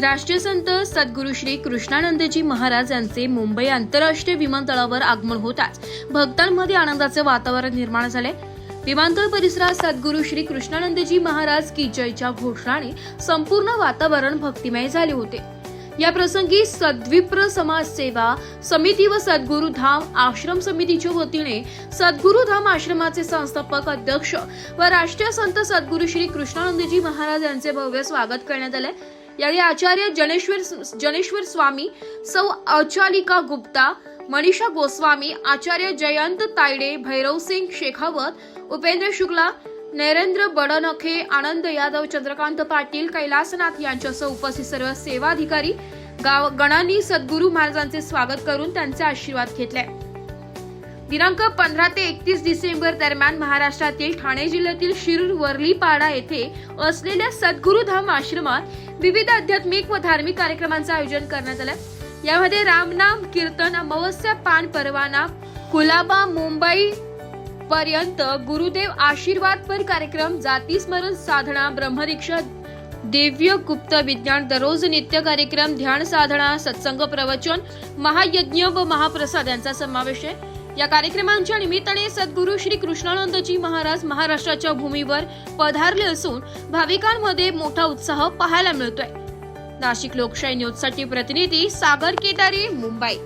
राष्ट्रीय संत सद्गुरू श्री कृष्णानंदजी महाराज यांचे मुंबई आंतरराष्ट्रीय विमानतळावर आगमन होताच भक्तांमध्ये आनंदाचे वातावरण निर्माण झाले। विमानतळ परिसरात सद्गुरू श्री कृष्णानंदजी महाराज की जयच्या घोषणाने संपूर्ण वातावरण भक्तिमय झाले होते। या प्रसंगी सद्विप्र समाज सेवा समिती व सद्गुरू धाम आश्रम समितीच्या वतीने सद्गुरू धाम आश्रमाचे संस्थापक अध्यक्ष व राष्ट्रीय संत सद्गुरू श्री कृष्णानंदजी महाराज यांचे भव्य स्वागत करण्यात आले। यावेळी आचार्य जनेश्वर स्वामी, सौ अचालिका गुप्ता, मनीषा गोस्वामी, आचार्य जयंत तायडे, भैरव सिंग शेखावत, उपेंद्र शुक्ला, नरेंद्र बडनखे, आनंद यादव, चंद्रकांत पाटील, कैलासनाथ यांच्यासह उपस्थित सर्व सेवाधिकारी गणांनी सद्गुरू महाराजांचे स्वागत करून त्यांचे आशीर्वाद घेतले। दिनांक 15 ते 31 डिसेंबर दरम्यान महाराष्ट्रातील ठाणे जिल्ह्यातील शिरूर वर्लीपाडा येथे असलेल्या सद्गुरू धाम आश्रमात विविध आध्यात्मिक व धार्मिक कार्यक्रमांचे आयोजन करण्यात आले। यामध्ये रामनाम कीर्तन, अमावस्या पान परवाना, कुलाबा मुंबई पर्यंत गुरुदेव आशीर्वादपर कार्यक्रम, जाती स्मरण साधना, ब्रह्मदीक्षा, दिव्य गुप्त विज्ञान, दररोज नित्य कार्यक्रम, ध्यान साधना, सत्संग, प्रवचन, महायज्ञ व महाप्रसाद यांचा समावेश आहे। या कार्यक्रमांच्या निमित्ताने सद्गुरू श्री कृष्णानंदजी महाराज महाराष्ट्राच्या भूमीवर पधारले असून भाविकांमध्ये मोठा उत्साह पाहायला मिळतोय। नाशिक लोकशाही न्यूज साठी प्रतिनिधी सागर केदारी, मुंबई।